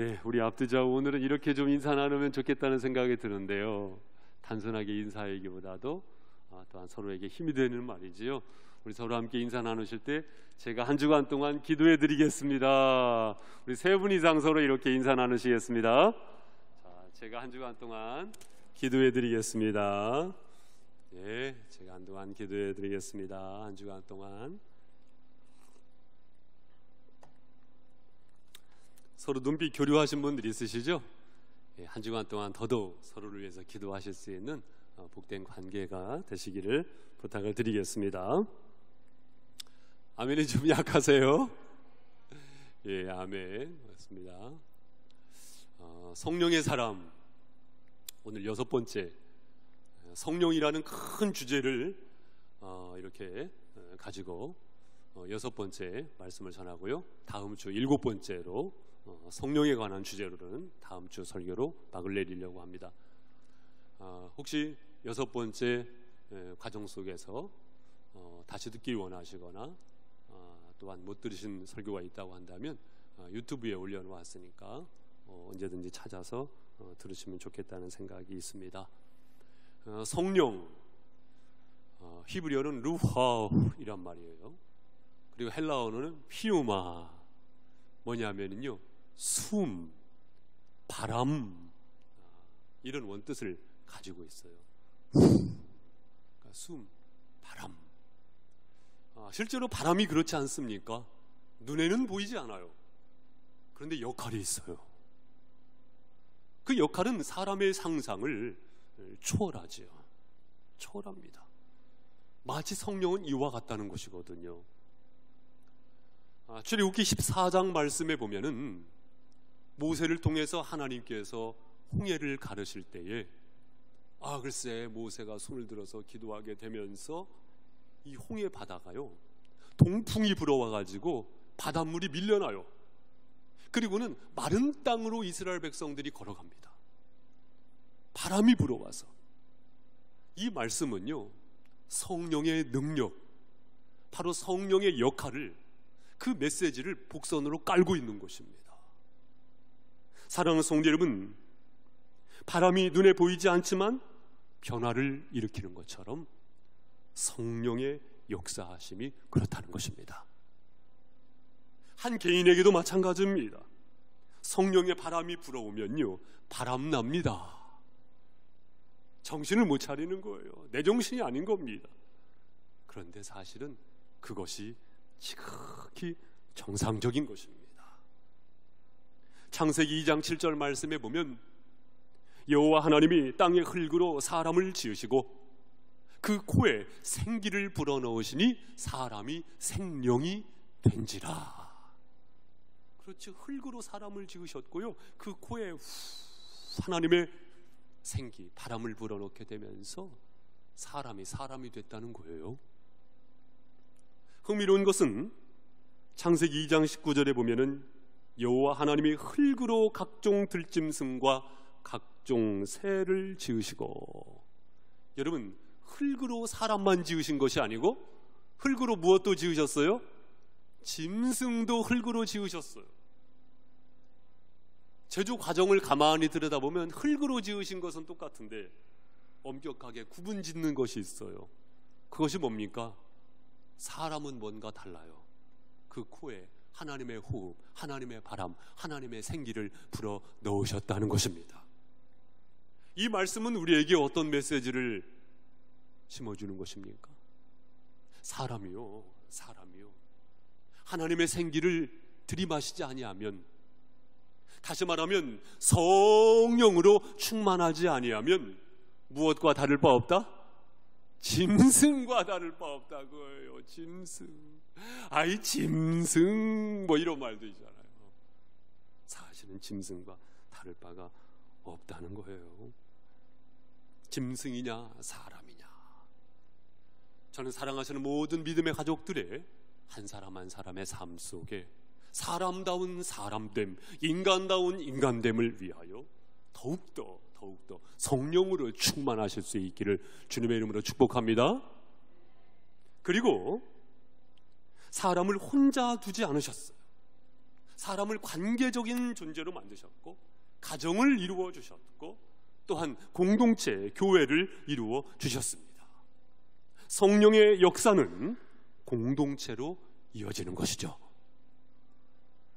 네, 우리 압드자 오늘은 이렇게 좀 인사 나누면 좋겠다는 생각이 드는데요. 단순하게 인사이기보다도 또한 서로에게 힘이 되는 말이지요. 우리 서로 함께 인사 나누실 때 제가 한 주간 동안 기도해 드리겠습니다. 우리 세 분 이상 서로 이렇게 인사 나누시겠습니다. 자, 제가 한 주간 동안 기도해 드리겠습니다. 네, 제가 한동안 기도해 드리겠습니다. 한 주간 동안 서로 눈빛 교류하신 분들 있으시죠? 예, 한 주간 동안 더더욱 서로를 위해서 기도하실 수 있는 복된 관계가 되시기를 부탁을 드리겠습니다. 아멘이 좀 약하세요? 예, 아멘. 맞습니다. 성령의 사람, 오늘 6번째 성령이라는 큰 주제를 이렇게 가지고 6번째 말씀을 전하고요. 다음 주 7번째로 성령에 관한 주제로는 다음 주 설교로 막을 내리려고 합니다. 혹시 6번째 과정 속에서 다시 듣기 원하시거나 또한 못 들으신 설교가 있다고 한다면 유튜브에 올려놓았으니까 언제든지 찾아서 들으시면 좋겠다는 생각이 있습니다. 성령, 히브리어는 루하이란 말이에요. 그리고 헬라어는 피우마, 뭐냐면요 숨, 바람, 이런 원뜻을 가지고 있어요. 그러니까 숨, 바람. 실제로 바람이 그렇지 않습니까? 눈에는 보이지 않아요. 그런데 역할이 있어요. 그 역할은 사람의 상상을 초월하지요. 초월합니다. 마치 성령은 이와 같다는 것이거든요. 출애굽기 14장 말씀에 보면은 모세를 통해서 하나님께서 홍해를 가르실 때에 글쎄 모세가 손을 들어서 기도하게 되면서 이 홍해 바다가요 동풍이 불어와 가지고 바닷물이 밀려나요. 그리고는 마른 땅으로 이스라엘 백성들이 걸어갑니다. 바람이 불어와서. 이 말씀은요 성령의 능력, 바로 성령의 역할을, 그 메시지를 복선으로 깔고 있는 것입니다. 사랑하는 성도 여러분, 바람이 눈에 보이지 않지만 변화를 일으키는 것처럼 성령의 역사하심이 그렇다는 것입니다. 한 개인에게도 마찬가지입니다. 성령의 바람이 불어오면요 바람납니다. 정신을 못 차리는 거예요. 내 정신이 아닌 겁니다. 그런데 사실은 그것이 지극히 정상적인 것입니다. 창세기 2장 7절 말씀에 보면 여호와 하나님이 땅의 흙으로 사람을 지으시고 그 코에 생기를 불어넣으시니 사람이 생명이 된지라. 그렇죠. 흙으로 사람을 지으셨고요, 그 코에 하나님의 생기, 바람을 불어넣게 되면서 사람이 됐다는 거예요. 흥미로운 것은 창세기 2장 19절에 보면은 여호와 하나님이 흙으로 각종 들짐승과 각종 새를 지으시고, 여러분 흙으로 사람만 지으신 것이 아니고 흙으로 무엇도 지으셨어요? 짐승도 흙으로 지으셨어요. 제조 과정을 가만히 들여다보면 흙으로 지으신 것은 똑같은데 엄격하게 구분 짓는 것이 있어요. 그것이 뭡니까? 사람은 뭔가 달라요. 그 코에 하나님의 호흡, 하나님의 바람, 하나님의 생기를 불어 넣으셨다는 것입니다. 이 말씀은 우리에게 어떤 메시지를 심어주는 것입니까? 사람이요 하나님의 생기를 들이마시지 아니하면, 다시 말하면 성령으로 충만하지 아니하면 무엇과 다를 바 없다? 짐승과 다를 바 없다고요. 짐승 뭐 이런 말도 있잖아요. 사실은 짐승과 다를 바가 없다는 거예요. 짐승이냐 사람이냐. 저는 사랑하시는 모든 믿음의 가족들의 한 사람 한 사람의 삶 속에 사람다운 사람됨, 인간다운 인간됨을 위하여 더욱더 성령으로 충만하실 수 있기를 주님의 이름으로 축복합니다. 그리고 사람을 혼자 두지 않으셨어요. 사람을 관계적인 존재로 만드셨고 가정을 이루어 주셨고 또한 공동체, 교회를 이루어 주셨습니다. 성령의 역사는 공동체로 이어지는 것이죠.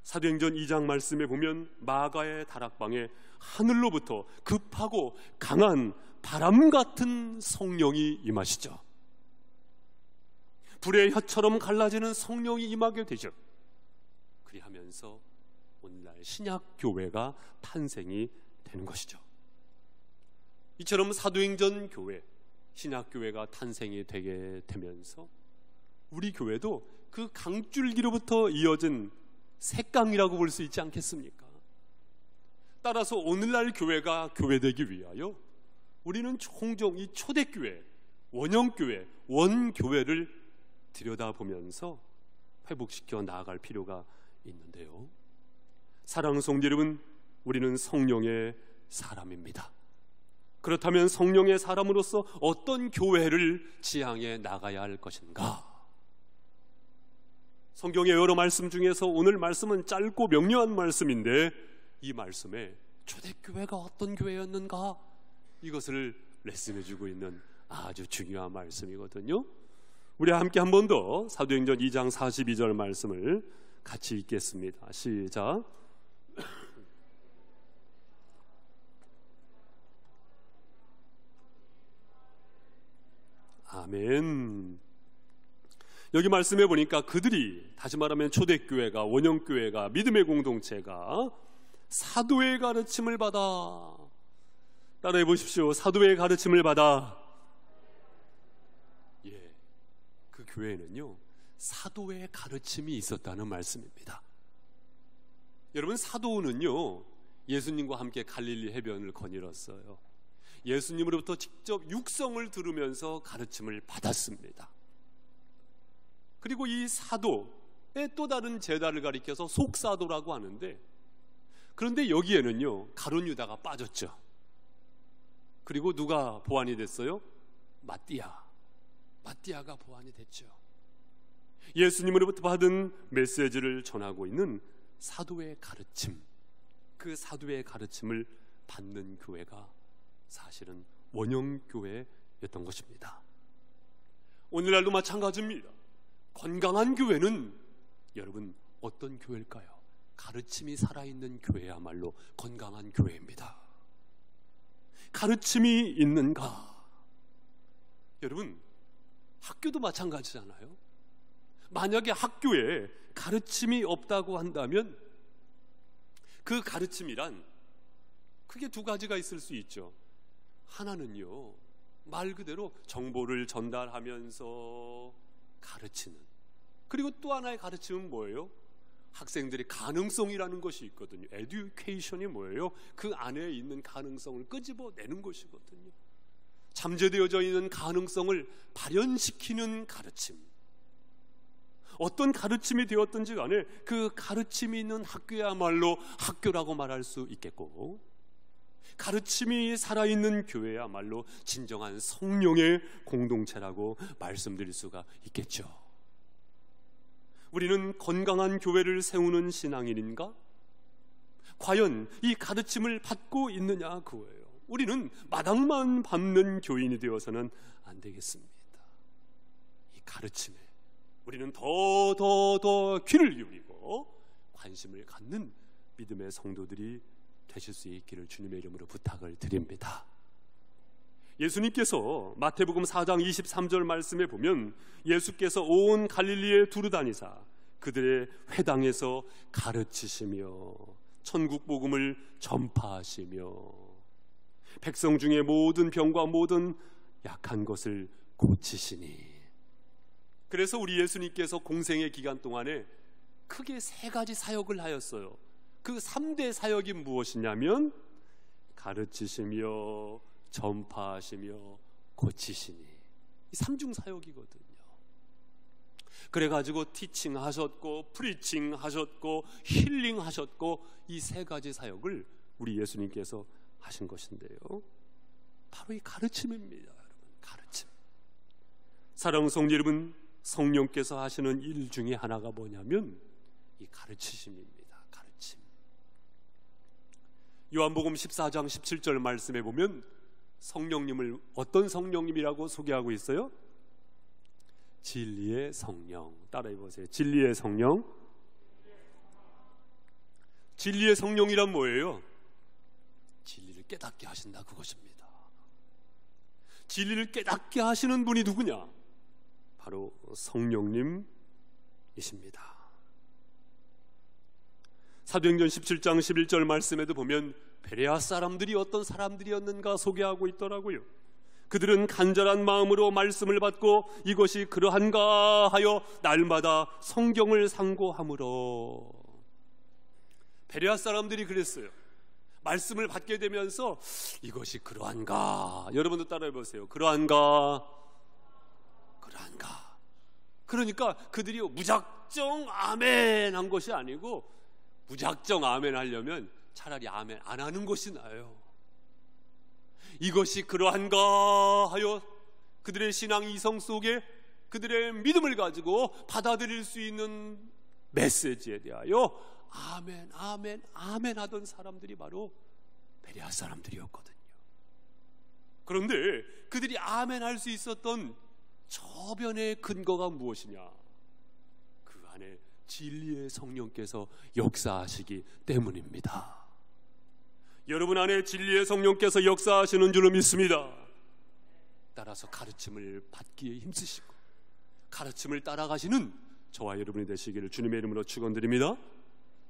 사도행전 2장 말씀에 보면 마가의 다락방에 하늘로부터 급하고 강한 바람 같은 성령이 임하시죠. 불의 혀처럼 갈라지는 성령이 임하게 되죠. 그리하면서 오늘날 신약교회가 탄생이 되는 것이죠. 이처럼 사도행전 교회, 신약교회가 탄생이 되게 되면서 우리 교회도 그 강줄기로부터 이어진 색강이라고 볼 수 있지 않겠습니까? 따라서 오늘날 교회가 교회되기 위하여 우리는 종종 이 초대교회, 원형교회, 원교회를 들여다보면서 회복시켜 나아갈 필요가 있는데요. 사랑하는 성도 여러분, 우리는 성령의 사람입니다. 그렇다면 성령의 사람으로서 어떤 교회를 지향해 나가야 할 것인가? 성경의 여러 말씀 중에서 오늘 말씀은 짧고 명료한 말씀인데 이 말씀에 초대교회가 어떤 교회였는가? 이것을 레슨해주고 있는 아주 중요한 말씀이거든요. 우리 함께 한 번 더 사도행전 2장 42절 말씀을 같이 읽겠습니다. 시작. 아멘. 여기 말씀해 보니까 그들이, 다시 말하면 초대교회가, 원형교회가, 믿음의 공동체가 사도의 가르침을 받아, 따라해 보십시오. 사도의 가르침을 받아. 예, 그 교회는요 사도의 가르침이 있었다는 말씀입니다. 여러분, 사도는요 예수님과 함께 갈릴리 해변을 거닐었어요. 예수님으로부터 직접 육성을 들으면서 가르침을 받았습니다. 그리고 이 사도의 또 다른 제자를 가리켜서 속사도라고 하는데, 그런데 여기에는요 가룟 유다가 빠졌죠. 그리고 누가 보완이 됐어요? 마띠아가 보완이 됐죠. 예수님으로부터 받은 메시지를 전하고 있는 사도의 가르침, 그 사도의 가르침을 받는 교회가 사실은 원형교회였던 것입니다. 오늘날도 마찬가지입니다. 건강한 교회는 여러분 어떤 교회일까요? 가르침이 살아있는 교회야말로 건강한 교회입니다. 가르침이 있는가? 여러분, 학교도 마찬가지잖아요. 만약에 학교에 가르침이 없다고 한다면 그 가르침이란 크게 두 가지가 있을 수 있죠. 하나는요 말 그대로 정보를 전달하면서 가르치는, 그리고 또 하나의 가르침은 뭐예요? 학생들의 가능성이라는 것이 있거든요. 에듀케이션이 뭐예요? 그 안에 있는 가능성을 끄집어내는 것이거든요. 잠재되어져 있는 가능성을 발현시키는 가르침. 어떤 가르침이 되었든지 간에 그 가르침이 있는 학교야말로 학교라고 말할 수 있겠고, 가르침이 살아있는 교회야말로 진정한 성령의 공동체라고 말씀드릴 수가 있겠죠. 우리는 건강한 교회를 세우는 신앙인인가? 과연 이 가르침을 받고 있느냐, 그거예요. 우리는 마당만 밟는 교인이 되어서는 안 되겠습니다. 이 가르침에 우리는 더 귀를 기울이고 관심을 갖는 믿음의 성도들이 되실 수 있기를 주님의 이름으로 부탁을 드립니다. 예수님께서 마태복음 4장 23절 말씀에 보면 예수께서 온 갈릴리에 두루다니사 그들의 회당에서 가르치시며 천국 복음을 전파하시며 백성 중에 모든 병과 모든 약한 것을 고치시니. 그래서 우리 예수님께서 공생의 기간 동안에 크게 세 가지 사역을 하였어요. 그 3대 사역이 무엇이냐면 가르치시며 전파하시며 고치시니, 이 3중 사역이거든요. 그래가지고 티칭 하셨고 프리칭 하셨고 힐링 하셨고, 이 세 가지 사역을 우리 예수님께서 하신 것인데요, 바로 이 가르침입니다. 여러분, 가르침. 사랑하는 성도 여러분, 성령께서 하시는 일 중에 하나가 뭐냐면 이 가르치심입니다. 요한복음 14장 17절 말씀에 보면 성령님을 어떤 성령님이라고 소개하고 있어요? 진리의 성령. 따라해 보세요. 진리의 성령. 진리의 성령이란 뭐예요? 진리를 깨닫게 하신다, 그것입니다. 진리를 깨닫게 하시는 분이 누구냐? 바로 성령님이십니다. 사도행전 17장 11절 말씀에도 보면 베레아 사람들이 어떤 사람들이었는가 소개하고 있더라고요. 그들은 간절한 마음으로 말씀을 받고 이것이 그러한가 하여 날마다 성경을 상고하므로. 베레아 사람들이 그랬어요. 말씀을 받게 되면서 이것이 그러한가. 여러분도 따라해 보세요. 그러한가. 그러니까 그들이 무작정 아멘 한 것이 아니고, 무작정 아멘 하려면 차라리 아멘 안 하는 것이 나아요. 이것이 그러한가 하여 그들의 신앙 이성 속에 그들의 믿음을 가지고 받아들일 수 있는 메시지에 대하여 아멘 아멘 아멘 하던 사람들이 바로 베레아 사람들이었거든요. 그런데 그들이 아멘 할 수 있었던 저변의 근거가 무엇이냐? 그 안에 진리의 성령께서 역사하시기 때문입니다. 여러분 안에 진리의 성령께서 역사하시는 줄로 믿습니다. 따라서 가르침을 받기에 힘쓰시고 가르침을 따라가시는 저와 여러분이 되시기를 주님의 이름으로 축원드립니다.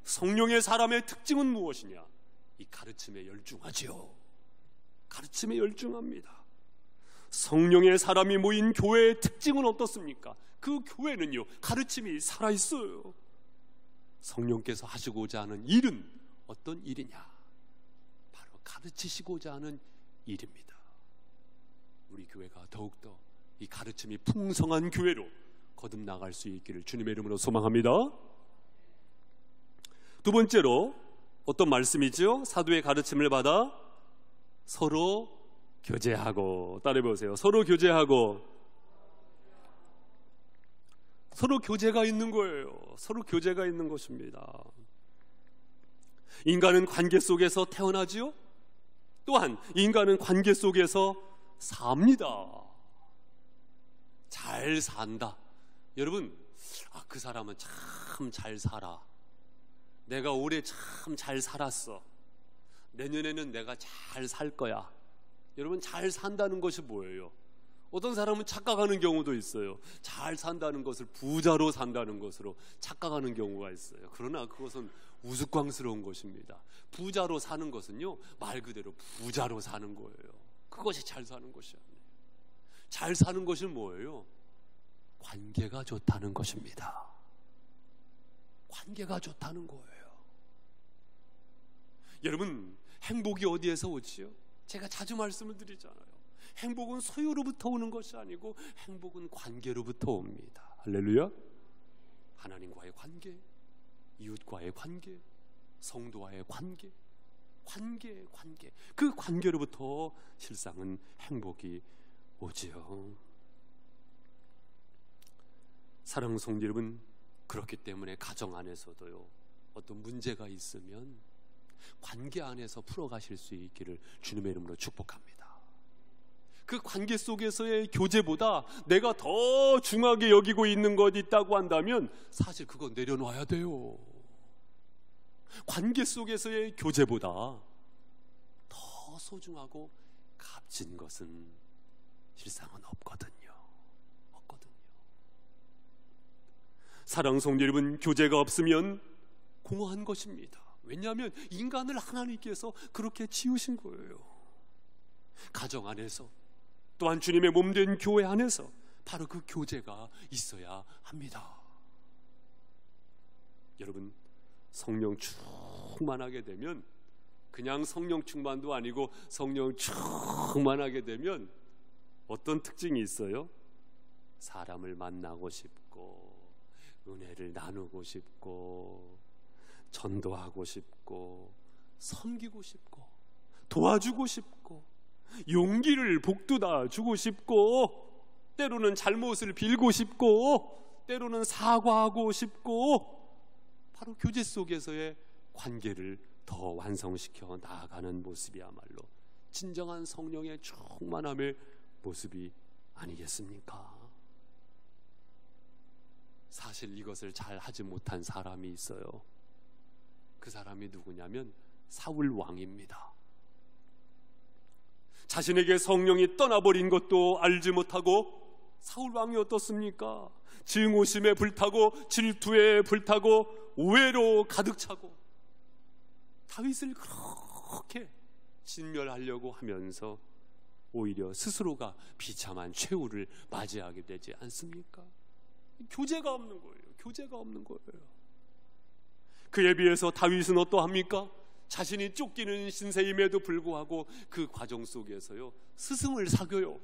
성령의 사람의 특징은 무엇이냐? 이 가르침에 열중하지요. 가르침에 열중합니다. 성령의 사람이 모인 교회의 특징은 어떻습니까? 그 교회는요, 가르침이 살아있어요. 성령께서 하시고자 하는 일은 어떤 일이냐? 바로 가르치시고자 하는 일입니다. 우리 교회가 더욱더 이 가르침이 풍성한 교회로 거듭나갈 수 있기를 주님의 이름으로 소망합니다. 두 번째로 어떤 말씀이죠? 사도의 가르침을 받아 서로 교제하고. 따라해보세요. 서로 교제하고. 서로 교제가 있는 거예요. 서로 교제가 있는 것입니다. 인간은 관계 속에서 태어나지요. 또한 인간은 관계 속에서 삽니다. 잘 산다. 여러분, 그 사람은 참 잘 살아. 내가 올해 참 잘 살았어. 내년에는 내가 잘 살 거야. 여러분, 잘 산다는 것이 뭐예요? 어떤 사람은 착각하는 경우도 있어요. 잘 산다는 것을 부자로 산다는 것으로 착각하는 경우가 있어요. 그러나 그것은 우스꽝스러운 것입니다. 부자로 사는 것은요, 말 그대로 부자로 사는 거예요. 그것이 잘 사는 것이 아니에요. 잘 사는 것은 뭐예요? 관계가 좋다는 것입니다. 관계가 좋다는 거예요. 여러분, 행복이 어디에서 오지요? 제가 자주 말씀을 드리잖아요. 행복은 소유로부터 오는 것이 아니고 행복은 관계로부터 옵니다. 할렐루야. 하나님과의 관계, 이웃과의 관계, 성도와의 관계, 관계, 그 관계로부터 실상은 행복이 오지요. 사랑하는 성도 여러분, 그렇기 때문에 가정 안에서도요, 어떤 문제가 있으면 관계 안에서 풀어가실 수 있기를 주님의 이름으로 축복합니다. 그 관계 속에서의 교제보다 내가 더 중하게 여기고 있는 것 있다고 한다면 사실 그거 내려놔야 돼요. 관계 속에서의 교제보다 더 소중하고 값진 것은 실상은 없거든요. 사랑하는 성도 여러분, 교제가 없으면 공허한 것입니다. 왜냐하면 인간을 하나님께서 그렇게 지으신 거예요. 가정 안에서, 또한 주님의 몸된 교회 안에서 바로 그 교제가 있어야 합니다. 여러분, 성령 충만하게 되면, 그냥 성령 충만도 아니고 성령 충만하게 되면 어떤 특징이 있어요? 사람을 만나고 싶고, 은혜를 나누고 싶고, 전도하고 싶고, 섬기고 싶고, 도와주고 싶고, 용기를 북돋아 주고 싶고, 때로는 잘못을 빌고 싶고, 때로는 사과하고 싶고, 바로 교제 속에서의 관계를 더 완성시켜 나아가는 모습이야말로 진정한 성령의 충만함의 모습이 아니겠습니까? 사실 이것을 잘 하지 못한 사람이 있어요. 그 사람이 누구냐면 사울 왕입니다. 자신에게 성령이 떠나버린 것도 알지 못하고 사울 왕이 어떻습니까? 증오심에 불타고 질투에 불타고 오해로 가득 차고 다윗을 그렇게 진멸하려고 하면서 오히려 스스로가 비참한 최후를 맞이하게 되지 않습니까? 교제가 없는 거예요. 교제가 없는 거예요. 그에 비해서 다윗은 어떠합니까? 자신이 쫓기는 신세임에도 불구하고 그 과정 속에서요 스승을 사귀어요.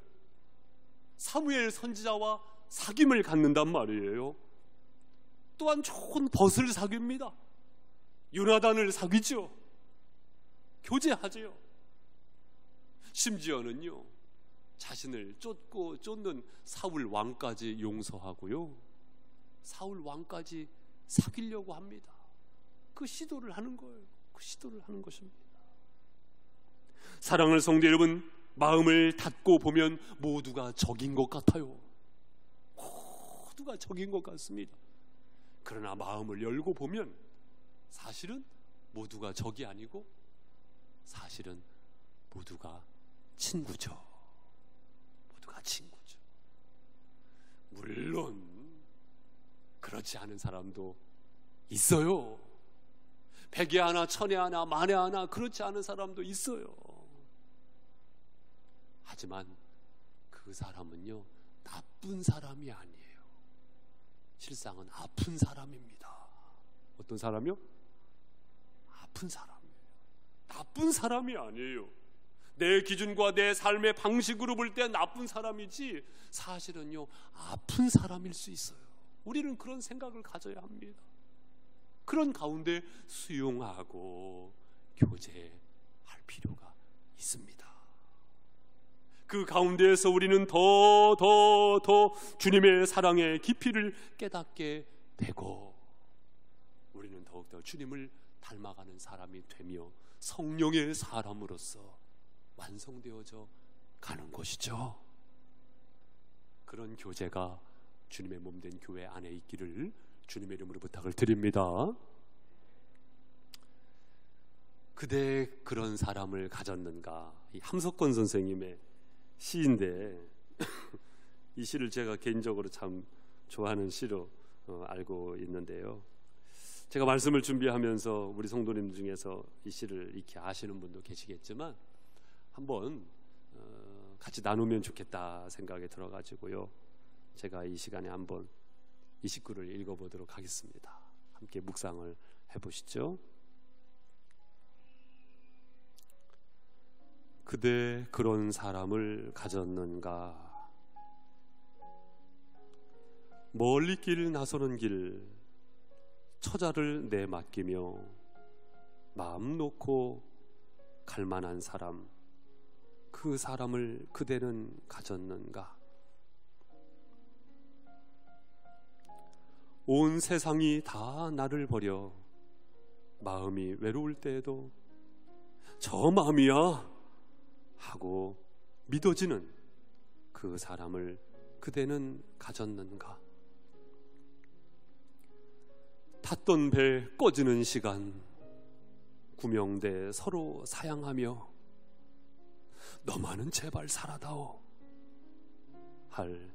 사무엘 선지자와 사귐을 갖는단 말이에요. 또한 좋은 벗을 사귀입니다. 요나단을 사귀죠. 교제하죠. 심지어는요 자신을 쫓고 쫓는 사울 왕까지 용서하고요 사울 왕까지 사귀려고 합니다. 그 시도를 하는 거예요. 그 시도를 하는 것입니다. 사랑하는 성도 여러분, 마음을 닫고 보면 모두가 적인 것 같아요. 모두가 적인 것 같습니다. 그러나 마음을 열고 보면 사실은 모두가 적이 아니고 사실은 모두가 친구죠. 모두가 친구죠. 물론 그렇지 않은 사람도 있어요. 백에 하나 천에 하나 만에 하나 그렇지 않은 사람도 있어요. 하지만 그 사람은요 나쁜 사람이 아니에요. 실상은 아픈 사람입니다. 어떤 사람이요? 아픈 사람이에요. 나쁜 사람이 아니에요. 내 기준과 내 삶의 방식으로 볼 때 나쁜 사람이지 사실은요 아픈 사람일 수 있어요. 우리는 그런 생각을 가져야 합니다. 그런 가운데 수용하고 교제할 필요가 있습니다. 그 가운데에서 우리는 더 주님의 사랑의 깊이를 깨닫게 되고 우리는 더욱더 주님을 닮아가는 사람이 되며 성령의 사람으로서 완성되어져 가는 것이죠. 그런 교제가 주님의 몸된 교회 안에 있기를 주님의 이름으로 부탁을 드립니다. 그대 그런 사람을 가졌는가? 이 함석권 선생님의 시인데 이 시를 제가 개인적으로 참 좋아하는 시로 알고 있는데요. 제가 말씀을 준비하면서 우리 성도님 중에서 이 시를 익히 아시는 분도 계시겠지만 한번 같이 나누면 좋겠다 생각이 들어가지고요. 제가 이 시간에 한번 이 식구를 읽어보도록 하겠습니다. 함께 묵상을 해보시죠. 그대 그런 사람을 가졌는가? 멀리 길 나서는 길 처자를 내맡기며 마음 놓고 갈 만한 사람, 그 사람을 그대는 가졌는가? 온 세상이 다 나를 버려 마음이 외로울 때에도 저 마음이야 하고 믿어지는 그 사람을 그대는 가졌는가? 탔던 배 꺼지는 시간 구명대 서로 사양하며 너만은 제발 살아다오 할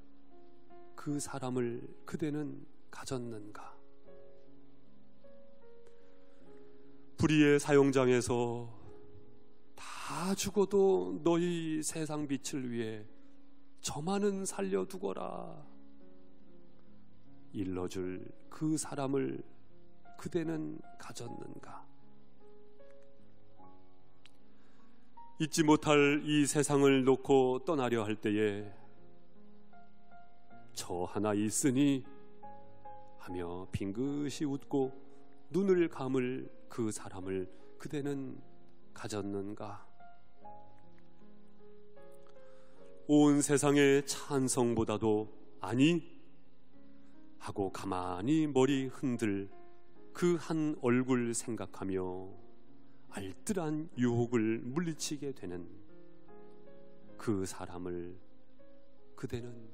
그 사람을 그대는 가졌는가? 불의의 사용장에서 다 죽어도 너희 세상 빛을 위해 저만은 살려두거라 일러줄 그 사람을 그대는 가졌는가? 잊지 못할 이 세상을 놓고 떠나려 할 때에 저 하나 있으니 하며 빙긋이 웃고 눈을 감을 그 사람을 그대는 가졌는가? 온 세상의 찬성보다도 아니 하고 가만히 머리 흔들 그 한 얼굴 생각하며 알뜰한 유혹을 물리치게 되는 그 사람을 그대는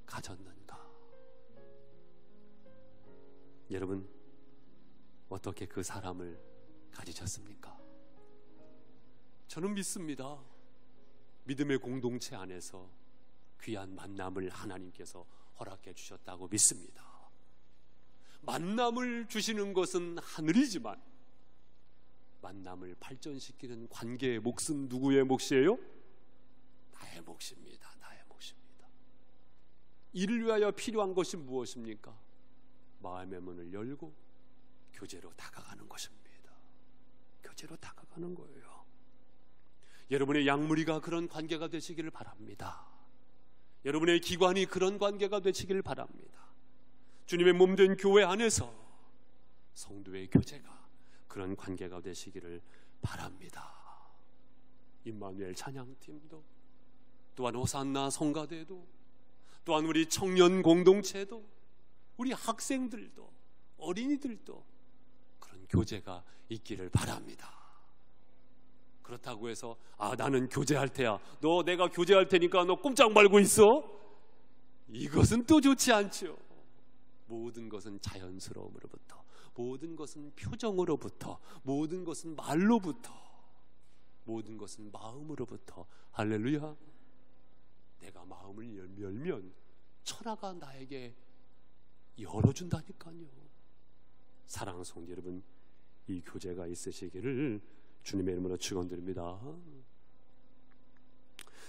가졌는가? 여러분, 어떻게 그 사람을 가지셨습니까? 저는 믿습니다. 믿음의 공동체 안에서 귀한 만남을 하나님께서 허락해 주셨다고 믿습니다. 만남을 주시는 것은 하늘이지만 만남을 발전시키는 관계의 몫은 누구의 몫이에요? 나의 몫입니다. 나의 몫입니다. 이를 위하여 필요한 것이 무엇입니까? 마음의 문을 열고 교제로 다가가는 것입니다. 교제로 다가가는 거예요. 여러분의 양무리가 그런 관계가 되시기를 바랍니다. 여러분의 기관이 그런 관계가 되시기를 바랍니다. 주님의 몸된 교회 안에서 성도의 교제가 그런 관계가 되시기를 바랍니다. 임마누엘 찬양팀도, 또한 호산나 성가대도, 또한 우리 청년 공동체도, 우리 학생들도, 어린이들도 그런 교제가 있기를 바랍니다. 그렇다고 해서 나는 교제할 테야, 너 내가 교제할 테니까 너 꼼짝 말고 있어, 이것은 또 좋지 않죠. 모든 것은 자연스러움으로부터, 모든 것은 표정으로부터, 모든 것은 말로부터, 모든 것은 마음으로부터. 할렐루야. 내가 마음을 열면 천하가 나에게 열어준다니까요. 사랑하는 성도 여러분, 이 교제가 있으시기를 주님의 이름으로 축원드립니다.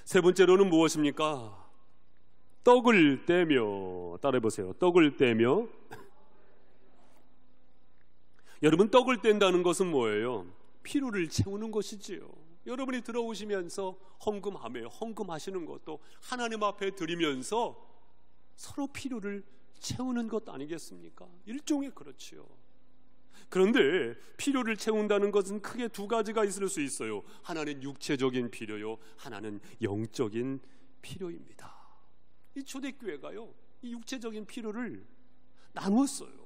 세 번째로는 무엇입니까? 떡을 떼며, 따라해보세요. 떡을 떼며. 여러분, 떡을 뗀다는 것은 뭐예요? 필요를 채우는 것이지요. 여러분이 들어오시면서 헌금하시는 것도 하나님 앞에 드리면서 서로 필요를 채우는 것 아니겠습니까? 일종의 그렇지요. 그런데 필요를 채운다는 것은 크게 두 가지가 있을 수 있어요. 하나는 육체적인 필요요, 하나는 영적인 필요입니다. 이 초대교회가요, 이 육체적인 필요를 나누었어요.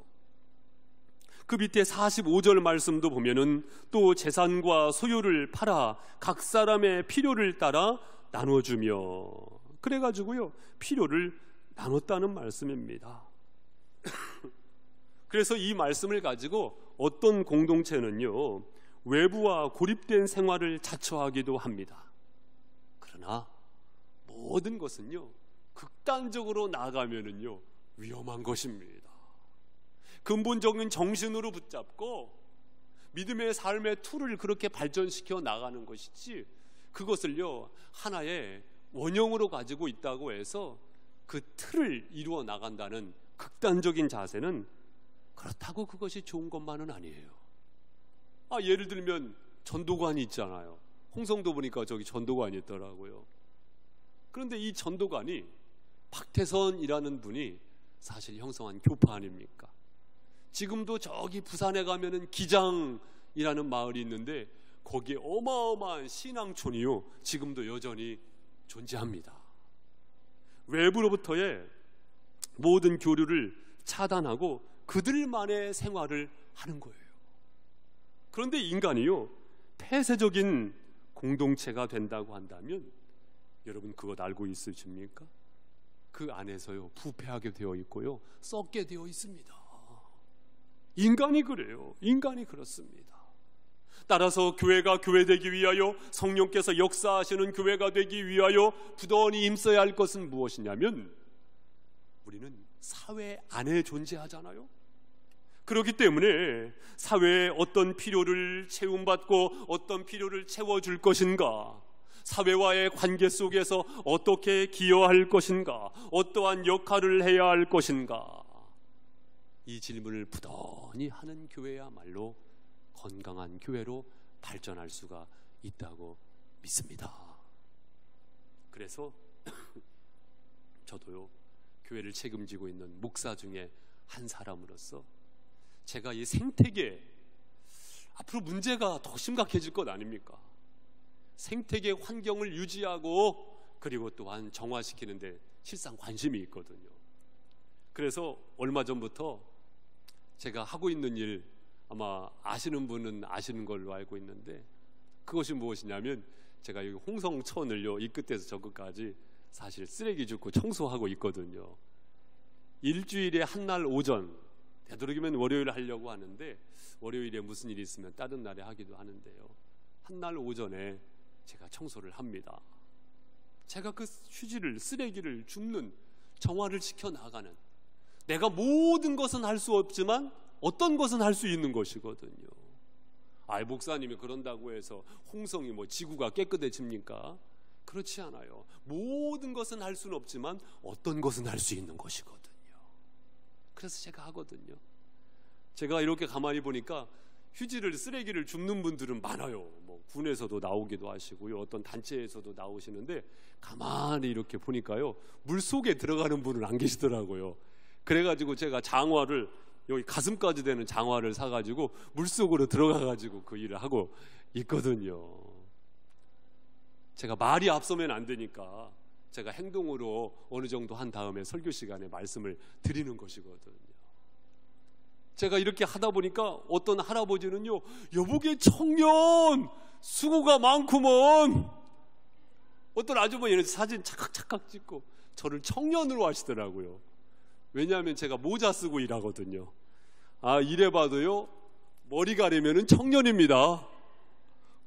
그 밑에 45절 말씀도 보면은 또 재산과 소유를 팔아 각 사람의 필요를 따라 나눠주며, 그래가지고요 필요를 나눴다는 말씀입니다. 그래서 이 말씀을 가지고 어떤 공동체는요 외부와 고립된 생활을 자처하기도 합니다. 그러나 모든 것은요 극단적으로 나아가면은요 위험한 것입니다. 근본적인 정신으로 붙잡고 믿음의 삶의 툴을 그렇게 발전시켜 나가는 것이지, 그것을요 하나의 원형으로 가지고 있다고 해서 그 틀을 이루어 나간다는 극단적인 자세는 그렇다고 그것이 좋은 것만은 아니에요. 예를 들면 전도관이 있잖아요. 홍성도 보니까 저기 전도관이 있더라고요. 그런데 이 전도관이 박태선이라는 분이 사실 형성한 교파 아닙니까? 지금도 저기 부산에 가면은 기장이라는 마을이 있는데 거기에 어마어마한 신앙촌이요 지금도 여전히 존재합니다. 외부로부터의 모든 교류를 차단하고 그들만의 생활을 하는 거예요. 그런데 인간이요 폐쇄적인 공동체가 된다고 한다면 여러분 그것 알고 있으십니까? 그 안에서요 부패하게 되어 있고요 썩게 되어 있습니다. 인간이 그래요. 인간이 그렇습니다. 따라서 교회가 교회되기 위하여, 성령께서 역사하시는 교회가 되기 위하여 부단히 힘써야 할 것은 무엇이냐면, 우리는 사회 안에 존재하잖아요. 그렇기 때문에 사회의 어떤 필요를 채움받고 어떤 필요를 채워줄 것인가, 사회와의 관계 속에서 어떻게 기여할 것인가, 어떠한 역할을 해야 할 것인가, 이 질문을 부단히 하는 교회야말로 건강한 교회로 발전할 수가 있다고 믿습니다. 그래서 저도요 교회를 책임지고 있는 목사 중에 한 사람으로서 제가 이 생태계, 앞으로 문제가 더 심각해질 것 아닙니까? 생태계 환경을 유지하고 그리고 또한 정화시키는 데 실상 관심이 있거든요. 그래서 얼마 전부터 제가 하고 있는 일 아마 아시는 분은 아시는 걸로 알고 있는데, 그것이 무엇이냐면 제가 여기 홍성천을요, 이 끝에서 저 끝까지 사실 쓰레기 줍고 청소하고 있거든요. 일주일에 한 날 오전, 되도록이면 월요일에 하려고 하는데 월요일에 무슨 일이 있으면 다른 날에 하기도 하는데요, 한 날 오전에 제가 청소를 합니다. 제가 그 휴지를, 쓰레기를 줍는, 정화를 시켜 나가는, 내가 모든 것은 할 수 없지만 어떤 것은 할 수 있는 것이거든요. 목사님이 그런다고 해서 홍성이 지구가 깨끗해집니까? 그렇지 않아요. 모든 것은 할 수는 없지만 어떤 것은 할 수 있는 것이거든요. 그래서 제가 하거든요. 제가 이렇게 가만히 보니까 휴지를, 쓰레기를 줍는 분들은 많아요. 군에서도 나오기도 하시고요, 어떤 단체에서도 나오시는데 가만히 이렇게 보니까요, 물 속에 들어가는 분은 안 계시더라고요. 그래가지고 제가 장화를, 여기 가슴까지 되는 장화를 사가지고 물속으로 들어가가지고 그 일을 하고 있거든요. 제가 말이 앞서면 안 되니까 제가 행동으로 어느 정도 한 다음에 설교 시간에 말씀을 드리는 것이거든요. 제가 이렇게 하다 보니까 어떤 할아버지는요, 여보게 청년 수고가 많구먼. 어떤 아주머니는 사진 착각착각 찍고 저를 청년으로 하시더라고요. 왜냐하면 제가 모자 쓰고 일하거든요. 이래봐도요, 머리 가리면은 청년입니다.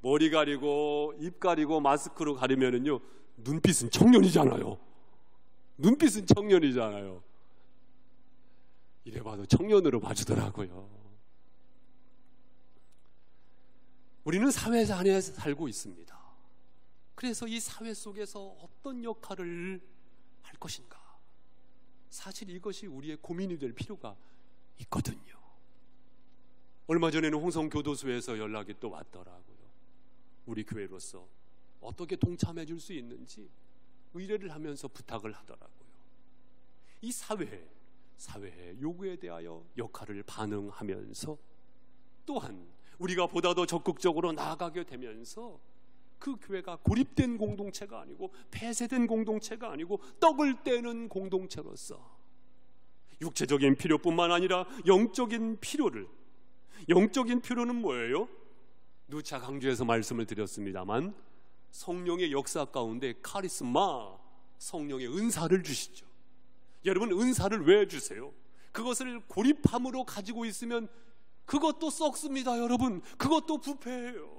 머리 가리고 입 가리고 마스크로 가리면은요, 눈빛은 청년이잖아요. 눈빛은 청년이잖아요. 이래봐도 청년으로 봐주더라고요. 우리는 사회 안에 살고 있습니다. 그래서 이 사회 속에서 어떤 역할을 할 것인가, 사실 이것이 우리의 고민이 될 필요가 있거든요. 얼마 전에는 홍성교도소에서 연락이 또 왔더라고요. 우리 교회로서 어떻게 동참해 줄 수 있는지 의뢰를 하면서 부탁을 하더라고요. 이 사회의 요구에 대하여 역할을 반응하면서, 또한 우리가 보다 더 적극적으로 나아가게 되면서 그 교회가 고립된 공동체가 아니고, 폐쇄된 공동체가 아니고, 떡을 떼는 공동체로서 육체적인 필요뿐만 아니라 영적인 필요는 뭐예요? 누차 강조해서 말씀을 드렸습니다만, 성령의 역사 가운데 카리스마, 성령의 은사를 주시죠. 여러분, 은사를 왜 주세요? 그것을 고립함으로 가지고 있으면 그것도 썩습니다. 여러분, 그것도 부패해요.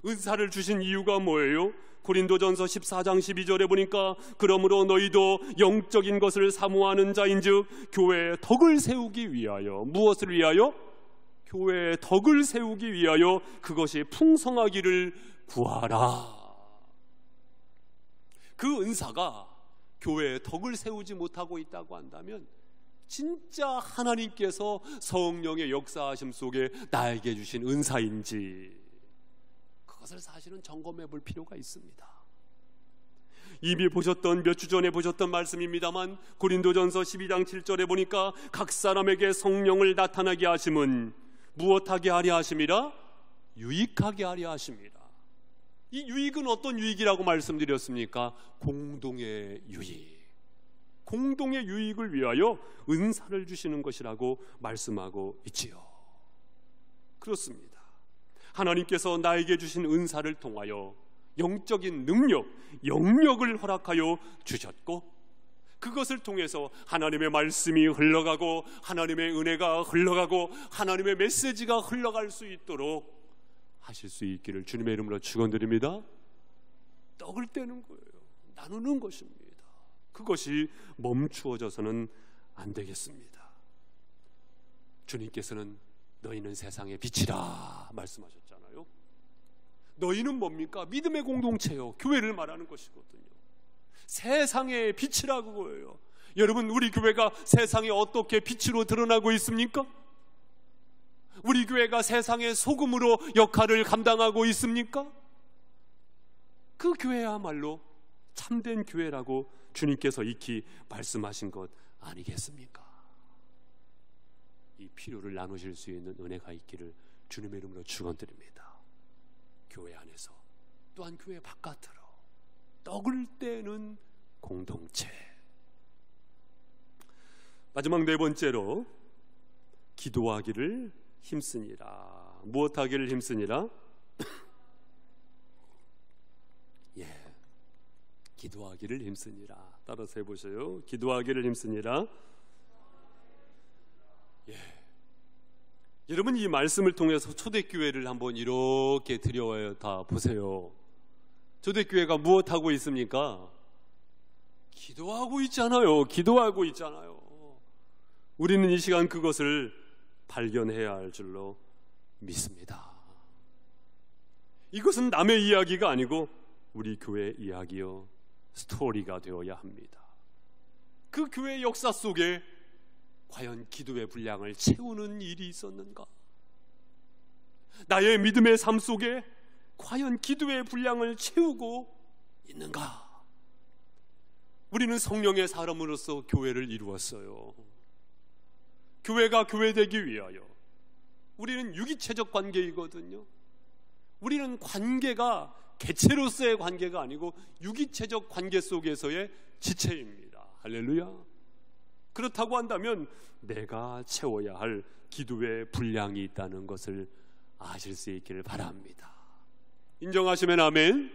은사를 주신 이유가 뭐예요? 고린도전서 14장 12절에 보니까, 그러므로 너희도 영적인 것을 사모하는 자인즉 교회의 덕을 세우기 위하여, 무엇을 위하여? 교회의 덕을 세우기 위하여 그것이 풍성하기를 구하라. 그 은사가 교회의 덕을 세우지 못하고 있다고 한다면, 진짜 하나님께서 성령의 역사하심 속에 나에게 주신 은사인지, 그것을 사실은 점검해 볼 필요가 있습니다. 이미 보셨던, 몇 주 전에 보셨던 말씀입니다만, 고린도전서 12장 7절에 보니까 각 사람에게 성령을 나타나게 하심은 무엇하게 하려 하심이라? 유익하게 하려 하심이라. 이 유익은 어떤 유익이라고 말씀드렸습니까? 공동의 유익. 공동의 유익을 위하여 은사를 주시는 것이라고 말씀하고 있지요. 그렇습니다. 하나님께서 나에게 주신 은사를 통하여 영적인 능력, 영역을 허락하여 주셨고, 그것을 통해서 하나님의 말씀이 흘러가고, 하나님의 은혜가 흘러가고, 하나님의 메시지가 흘러갈 수 있도록 하실 수 있기를 주님의 이름으로 축원드립니다. 떡을 떼는 거예요. 나누는 것입니다. 그것이 멈추어져서는 안 되겠습니다. 주님께서는 너희는 세상의 빛이라 말씀하셨잖아요. 너희는 뭡니까? 믿음의 공동체요, 교회를 말하는 것이거든요. 세상의 빛이라고 그거예요. 여러분, 우리 교회가 세상에 어떻게 빛으로 드러나고 있습니까? 우리 교회가 세상의 소금으로 역할을 감당하고 있습니까? 그 교회야말로 참된 교회라고 주님께서 익히 말씀하신 것 아니겠습니까? 이 필요를 나누실 수 있는 은혜가 있기를 주님의 이름으로 축원드립니다. 교회 안에서, 또한 교회 바깥으로 떡을 떼는 공동체. 마지막 네 번째로, 기도하기를 힘쓰니라. 무엇하기를 힘쓰니라? 기도하기를 힘쓰니라. 따라서 해보세요. 기도하기를 힘쓰니라. 여러분, 이 말씀을 통해서 초대교회를 한번 이렇게 들여다 보세요. 초대교회가 무엇하고 있습니까? 기도하고 있잖아요. 기도하고 있잖아요. 우리는 이 시간 그것을 발견해야 할 줄로 믿습니다. 이것은 남의 이야기가 아니고 우리 교회 이야기요, 스토리가 되어야 합니다. 그 교회 역사 속에 과연 기도의 분량을 채우는 일이 있었는가? 나의 믿음의 삶 속에 과연 기도의 분량을 채우고 있는가? 우리는 성령의 사람으로서 교회를 이루었어요. 교회가 교회되기 위하여 우리는 유기체적 관계이거든요. 우리는 관계가 개체로서의 관계가 아니고 유기체적 관계 속에서의 지체입니다. 할렐루야. 그렇다고 한다면 내가 채워야 할 기도의 분량이 있다는 것을 아실 수 있기를 바랍니다. 인정하시면 아멘.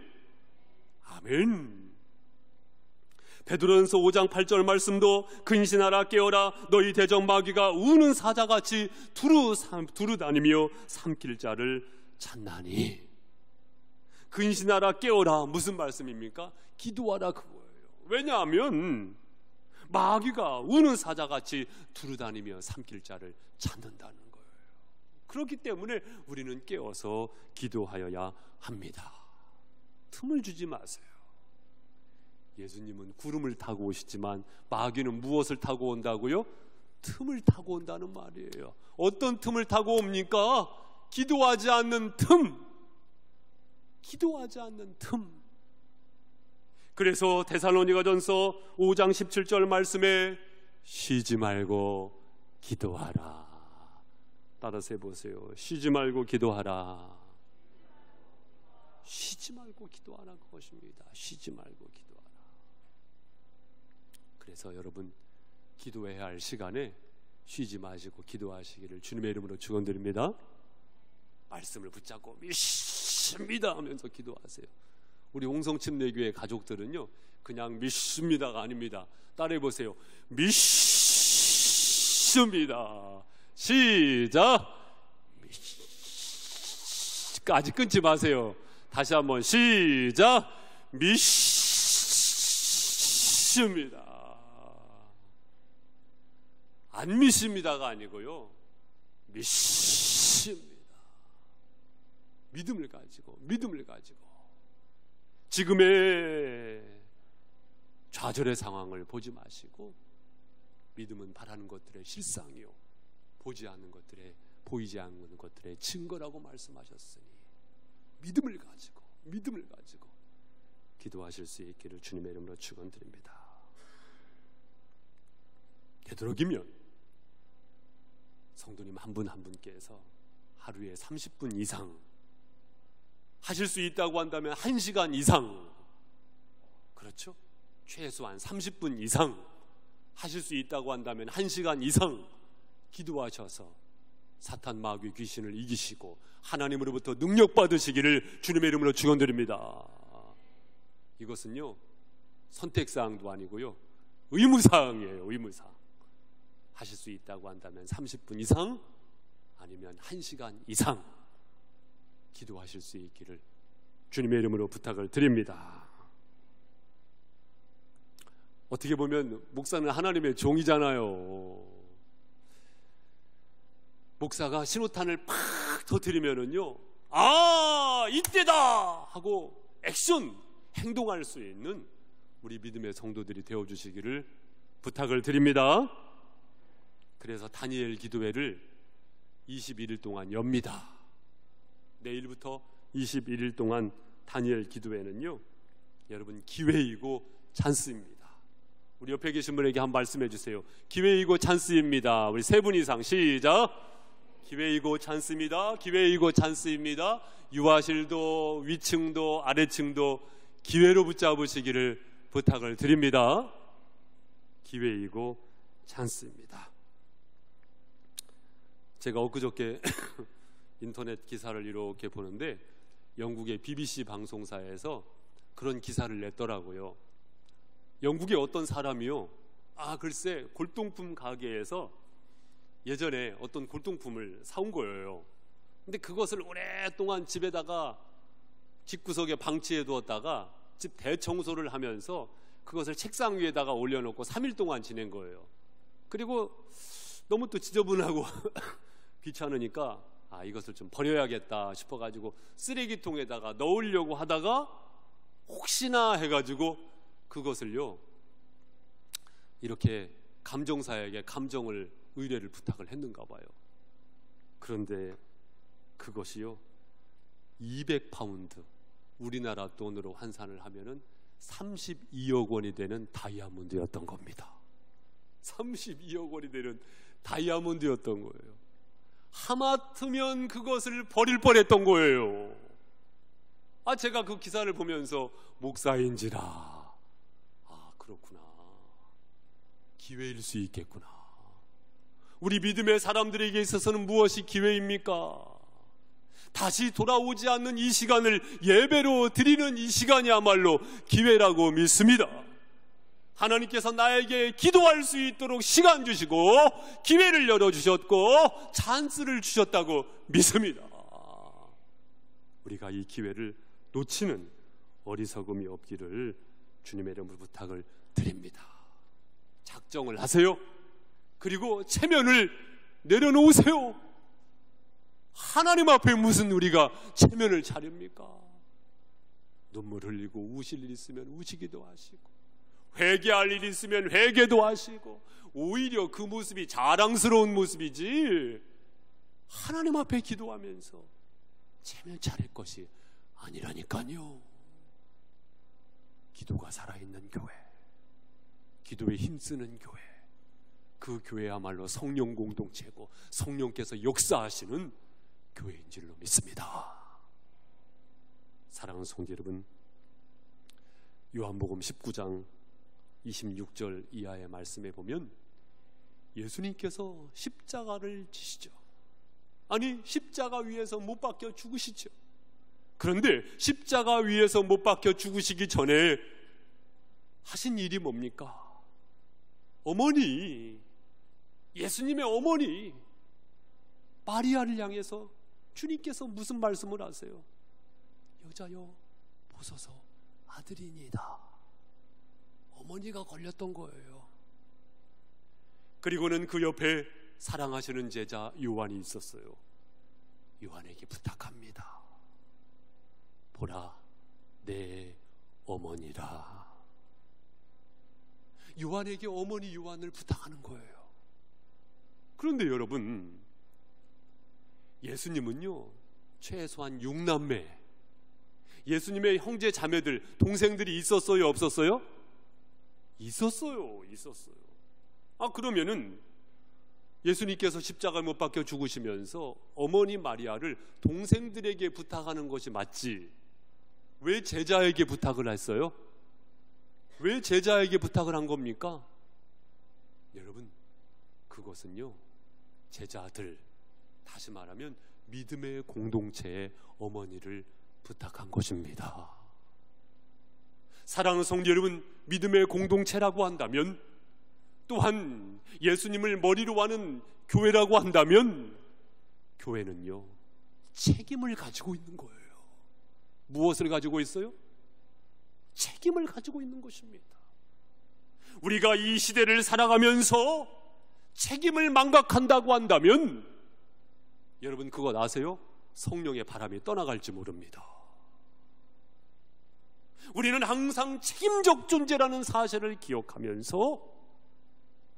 아멘. 베드로전서 5장 8절 말씀도 근신하라 깨어라 너희 대적 마귀가 우는 사자같이 두루 다니며 삼킬 자를 찾나니. 근신하라 깨어라 무슨 말씀입니까? 기도하라 그거예요. 왜냐하면 마귀가 우는 사자같이 두루다니며 삼킬 자를 찾는다는 거예요. 그렇기 때문에 우리는 깨어서 기도하여야 합니다. 틈을 주지 마세요. 예수님은 구름을 타고 오시지만 마귀는 무엇을 타고 온다고요? 틈을 타고 온다는 말이에요. 어떤 틈을 타고 옵니까? 기도하지 않는 틈. 기도하지 않는 틈. 그래서 데살로니가전서 5장 17절 말씀에 쉬지 말고 기도하라. 따라서 해보세요. 쉬지 말고 기도하라. 쉬지 말고 기도하라 그것입니다. 쉬지 말고 기도하라. 그래서 여러분 기도해야 할 시간에 쉬지 마시고 기도하시기를 주님의 이름으로 축원드립니다. 말씀을 붙잡고 믿습니다 하면서 기도하세요. 우리 홍성침례교회 가족들은요 그냥 믿습니다가 아닙니다. 따라해보세요. 믿습니다. 시작. 아직 끊지 마세요. 다시 한번 시작. 믿습니다. 안 믿습니다가 아니고요 믿습니다. 믿음을 가지고 지금의 좌절의 상황을 보지 마시고 믿음은 바라는 것들의 실상이요 보이지 않는 것들의 증거라고 말씀하셨으니 믿음을 가지고 기도하실 수 있기를 주님의 이름으로 축원드립니다. 되도록이면 성도님 한 분 한 분께서 하루에 30분 이상 하실 수 있다고 한다면 1시간 이상, 그렇죠? 최소한 30분 이상 하실 수 있다고 한다면 1시간 이상 기도하셔서 사탄 마귀 귀신을 이기시고 하나님으로부터 능력 받으시기를 주님의 이름으로 축원드립니다. 이것은요 선택사항도 아니고요 의무사항이에요. 의무사항. 하실 수 있다고 한다면 30분 이상 아니면 1시간 이상 기도하실 수 있기를 주님의 이름으로 부탁을 드립니다. 어떻게 보면 목사는 하나님의 종이잖아요. 목사가 신호탄을 팍 터뜨리면은요 이때다 하고 액션 행동할 수 있는 우리 믿음의 성도들이 되어주시기를 부탁을 드립니다. 그래서 다니엘 기도회를 21일 동안 엽니다. 내일부터 21일 동안 다니엘 기도회는요 여러분 기회이고 찬스입니다. 우리 옆에 계신 분에게 한번 말씀해 주세요. 기회이고 찬스입니다. 우리 3분 이상 시작. 기회이고 찬스입니다. 기회이고 찬스입니다. 유아실도 위층도 아래층도 기회로 붙잡으시기를 부탁을 드립니다. 기회이고 찬스입니다. 제가 엊그저께 인터넷 기사를 이렇게 보는데 영국의 BBC 방송사에서 그런 기사를 냈더라고요. 영국의 어떤 사람이요, 글쎄 골동품 가게에서 예전에 어떤 골동품을 사온 거예요. 근데 그것을 오랫동안 집에다가 집구석에 방치해 두었다가 집 대청소를 하면서 그것을 책상 위에다가 올려놓고 3일 동안 지낸 거예요. 그리고 너무 또 지저분하고 귀찮으니까 이것을 좀 버려야겠다 싶어가지고 쓰레기통에다가 넣으려고 하다가 혹시나 해가지고 그것을요 이렇게 감정사에게 감정을 의뢰를 부탁을 했는가 봐요. 그런데 그것이요 200파운드, 우리나라 돈으로 환산을 하면은 32억 원이 되는 다이아몬드였던 겁니다. 32억 원이 되는 다이아몬드였던 거예요. 하마터면 그것을 버릴 뻔했던 거예요. 제가 그 기사를 보면서 목사인지라 그렇구나, 기회일 수 있겠구나. 우리 믿음의 사람들에게 있어서는 무엇이 기회입니까? 다시 돌아오지 않는 이 시간을 예배로 드리는 이 시간이야말로 기회라고 믿습니다. 하나님께서 나에게 기도할 수 있도록 시간 주시고 기회를 열어주셨고 찬스를 주셨다고 믿습니다. 우리가 이 기회를 놓치는 어리석음이 없기를 주님의 이름으로 부탁을 드립니다. 작정을 하세요. 그리고 체면을 내려놓으세요. 하나님 앞에 무슨 우리가 체면을 차립니까? 눈물 흘리고 우실 일 있으면 우시기도 하시고 회개할 일 있으면 회개도 하시고 오히려 그 모습이 자랑스러운 모습이지 하나님 앞에 기도하면서 체면 차릴 것이 아니라니까요. 기도가 살아있는 교회, 기도에 힘쓰는 교회, 그 교회야말로 성령 공동체고 성령께서 역사하시는 교회인 줄로 믿습니다. 사랑하는 성도 여러분, 요한복음 19장 26절 이하의 말씀에 보면 예수님께서 십자가를 지시죠. 십자가 위에서 못 박혀 죽으시죠. 그런데 십자가 위에서 못 박혀 죽으시기 전에 하신 일이 뭡니까? 어머니, 예수님의 어머니 마리아를 향해서 주님께서 무슨 말씀을 하세요? 여자여 보소서 아들이니이다. 어머니가 걸렸던 거예요. 그리고는 그 옆에 사랑하시는 제자 요한이 있었어요. 요한에게 부탁합니다. 보라 내 어머니라. 요한에게 어머니 요한을 부탁하는 거예요. 그런데 여러분, 예수님은요 최소한 6남매, 예수님의 형제 자매들, 동생들이 있었어요, 없었어요? 있었어요. 그러면은 예수님께서 십자가에 못 박혀 죽으시면서 어머니 마리아를 동생들에게 부탁하는 것이 맞지, 왜 제자에게 부탁을 했어요? 왜 제자에게 부탁을 한 겁니까? 여러분, 그것은요 제자들, 다시 말하면 믿음의 공동체의 어머니를 부탁한 것입니다. 사랑하는 성도 여러분, 믿음의 공동체라고 한다면, 또한 예수님을 머리로 하는 교회라고 한다면, 교회는요 책임을 가지고 있는 거예요. 무엇을 가지고 있어요? 책임을 가지고 있는 것입니다. 우리가 이 시대를 살아가면서 책임을 망각한다고 한다면, 여러분 그것 아세요? 성령의 바람이 떠나갈지 모릅니다. 우리는 항상 책임적 존재라는 사실을 기억하면서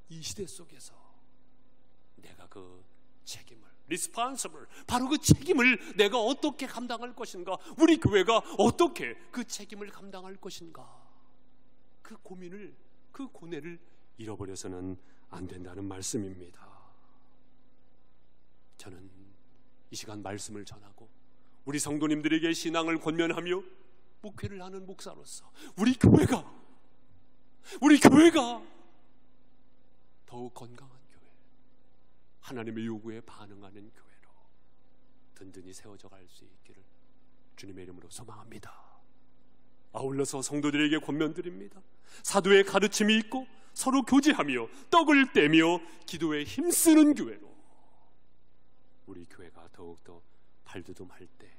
이 시대 속에서 내가 그 책임을, responsible, 바로 그 책임을 내가 어떻게 감당할 것인가, 우리 교회가 어떻게 그 책임을 감당할 것인가, 그 고민을, 그 고뇌를 잃어버려서는 안 된다는 말씀입니다. 저는 이 시간 말씀을 전하고 우리 성도님들에게 신앙을 권면하며 목회를 하는 목사로서 우리 교회가 더욱 건강한 교회, 하나님의 요구에 반응하는 교회로 든든히 세워져 갈 수 있기를 주님의 이름으로 소망합니다. 아울러서 성도들에게 권면드립니다. 사도의 가르침이 있고 서로 교제하며 떡을 떼며 기도에 힘쓰는 교회로 우리 교회가 더욱더 발돋움할 때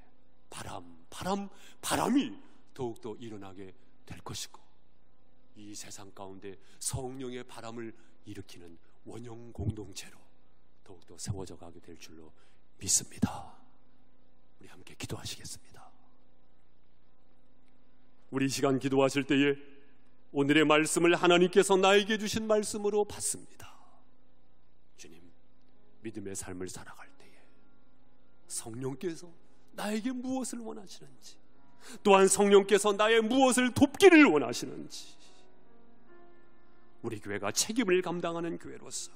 바람이 더욱더 일어나게 될 것이고, 이 세상 가운데 성령의 바람을 일으키는 원형 공동체로 더욱더 세워져 가게 될 줄로 믿습니다. 우리 함께 기도하시겠습니다. 우리 이 시간 기도하실 때에 오늘의 말씀을 하나님께서 나에게 주신 말씀으로 받습니다. 주님, 믿음의 삶을 살아갈 때에 성령께서 나에게 무엇을 원하시는지, 또한 성령께서 나의 무엇을 돕기를 원하시는지, 우리 교회가 책임을 감당하는 교회로서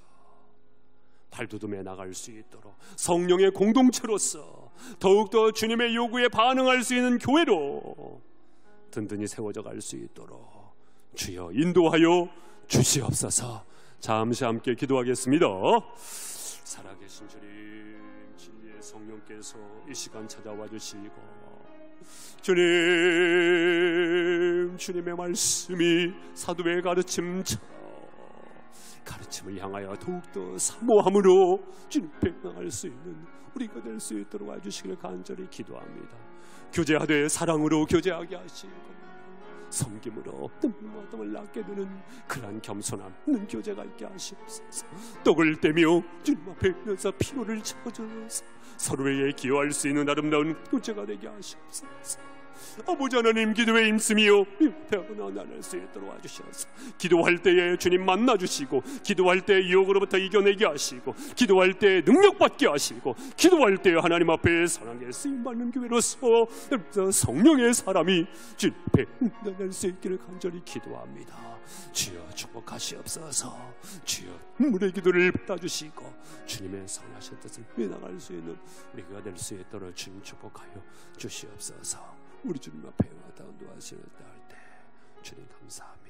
발돋움해 나갈 수 있도록 성령의 공동체로서 더욱더 주님의 요구에 반응할 수 있는 교회로 든든히 세워져 갈 수 있도록 주여 인도하여 주시옵소서. 잠시 함께 기도하겠습니다. 살아계신 주님, 진리의 성령께서 이 시간 찾아와 주시고, 주님의 말씀이 사도의 가르침처럼 가르침을 향하여 더욱더 사모함으로 주님 백망할 수 있는 우리가 될 수 있도록 와주시기를 간절히 기도합니다. 교제하되 사랑으로 교제하게 하시고, 섬김으로 뜸을 낳게 되는 그러한 겸손함 있는 교제가 있게 하시옵소서. 떡을 떼며 주님 앞에 있면서 피로를 채워주면서 서로에게 기여할 수 있는 아름다운 교제가 되게 하시옵소서. 아버지 하나님, 기도에 힘쓰며 태어나 나눌 수 있도록 와주셔서 기도할 때에 주님 만나주시고, 기도할 때 유혹으로부터 이겨내게 하시고, 기도할 때 능력받게 하시고, 기도할 때 하나님 앞에 사랑의 쓰임받는 교회로서 성령의 사람이 주님 앞에 나눌 수 있기를 간절히 기도합니다. 주여 축복하시옵소서. 주여 물의 기도를 받아주시고 주님의 선하신 뜻을 펴나갈 수 있는 우리가 될 수 있도록 주님 축복하여 주시옵소서. 우리 주님 앞에 와닿은 도하시는 때 주님 감사합니다.